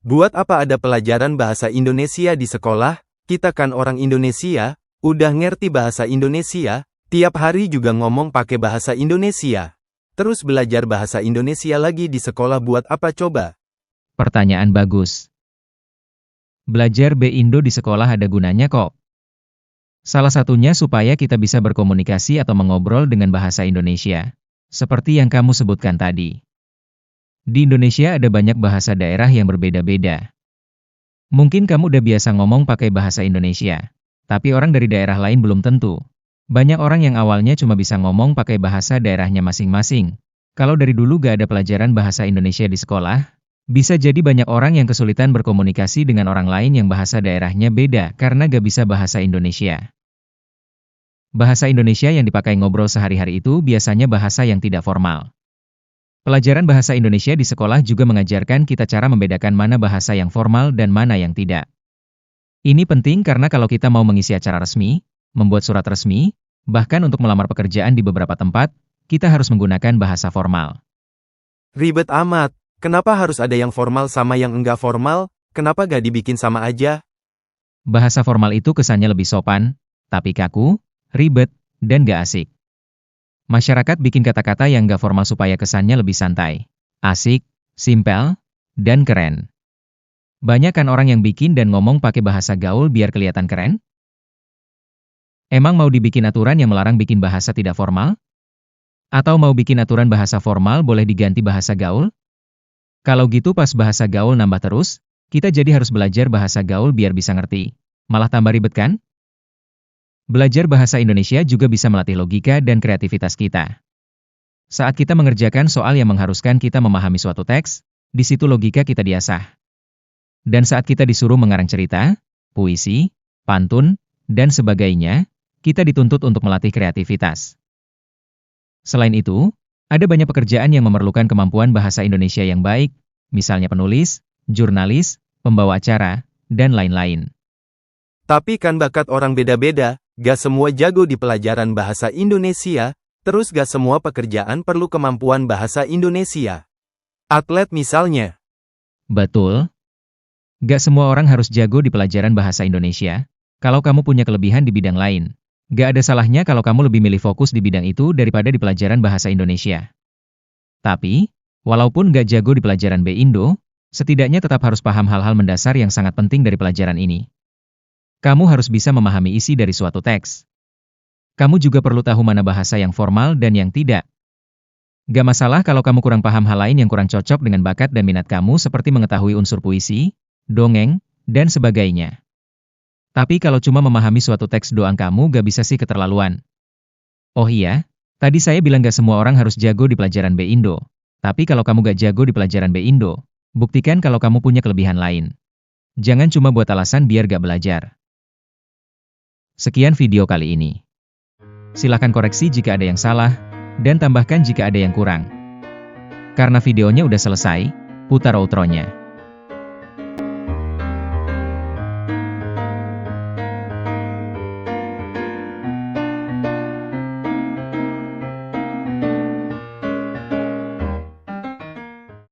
Buat apa ada pelajaran bahasa Indonesia di sekolah? Kita kan orang Indonesia, udah ngerti bahasa Indonesia, tiap hari juga ngomong pakai bahasa Indonesia. Terus belajar bahasa Indonesia lagi di sekolah buat apa coba? Pertanyaan bagus. Belajar B-Indo di sekolah ada gunanya kok. Salah satunya supaya kita bisa berkomunikasi atau mengobrol dengan bahasa Indonesia. Seperti yang kamu sebutkan tadi. Di Indonesia ada banyak bahasa daerah yang berbeda-beda. Mungkin kamu udah biasa ngomong pakai bahasa Indonesia. Tapi orang dari daerah lain belum tentu. Banyak orang yang awalnya cuma bisa ngomong pakai bahasa daerahnya masing-masing. Kalau dari dulu gak ada pelajaran bahasa Indonesia di sekolah, bisa jadi banyak orang yang kesulitan berkomunikasi dengan orang lain yang bahasa daerahnya beda karena gak bisa bahasa Indonesia. Bahasa Indonesia yang dipakai ngobrol sehari-hari itu biasanya bahasa yang tidak formal. Pelajaran bahasa Indonesia di sekolah juga mengajarkan kita cara membedakan mana bahasa yang formal dan mana yang tidak. Ini penting karena kalau kita mau mengisi acara resmi, membuat surat resmi, bahkan untuk melamar pekerjaan di beberapa tempat, kita harus menggunakan bahasa formal. Ribet amat, kenapa harus ada yang formal sama yang enggak formal? Kenapa gak dibikin sama aja? Bahasa formal itu kesannya lebih sopan, tapi kaku, ribet, dan gak asik. Masyarakat bikin kata-kata yang gak formal supaya kesannya lebih santai, asik, simpel, dan keren. Banyak kan orang yang bikin dan ngomong pakai bahasa gaul biar kelihatan keren? Emang mau dibikin aturan yang melarang bikin bahasa tidak formal? Atau mau bikin aturan bahasa formal boleh diganti bahasa gaul? Kalau gitu pas bahasa gaul nambah terus, kita jadi harus belajar bahasa gaul biar bisa ngerti. Malah tambah ribet kan? Belajar bahasa Indonesia juga bisa melatih logika dan kreativitas kita. Saat kita mengerjakan soal yang mengharuskan kita memahami suatu teks, di situ logika kita diasah. Dan saat kita disuruh mengarang cerita, puisi, pantun, dan sebagainya, kita dituntut untuk melatih kreativitas. Selain itu, ada banyak pekerjaan yang memerlukan kemampuan bahasa Indonesia yang baik, misalnya penulis, jurnalis, pembawa acara, dan lain-lain. Tapi kan bakat orang beda-beda, gak semua jago di pelajaran bahasa Indonesia, terus gak semua pekerjaan perlu kemampuan bahasa Indonesia. Atlet misalnya. Betul. Gak semua orang harus jago di pelajaran bahasa Indonesia. Kalau kamu punya kelebihan di bidang lain, gak ada salahnya kalau kamu lebih milih fokus di bidang itu daripada di pelajaran bahasa Indonesia. Tapi, walaupun gak jago di pelajaran B-Indo, setidaknya tetap harus paham hal-hal mendasar yang sangat penting dari pelajaran ini. Kamu harus bisa memahami isi dari suatu teks. Kamu juga perlu tahu mana bahasa yang formal dan yang tidak. Gak masalah kalau kamu kurang paham hal lain yang kurang cocok dengan bakat dan minat kamu seperti mengetahui unsur puisi, dongeng, dan sebagainya. Tapi kalau cuma memahami suatu teks doang kamu gak bisa sih keterlaluan. Oh iya, tadi saya bilang gak semua orang harus jago di pelajaran B-Indo. Tapi kalau kamu gak jago di pelajaran B-Indo, buktikan kalau kamu punya kelebihan lain. Jangan cuma buat alasan biar gak belajar. Sekian video kali ini. Silakan koreksi jika ada yang salah, dan tambahkan jika ada yang kurang. Karena videonya udah selesai, putar outronya.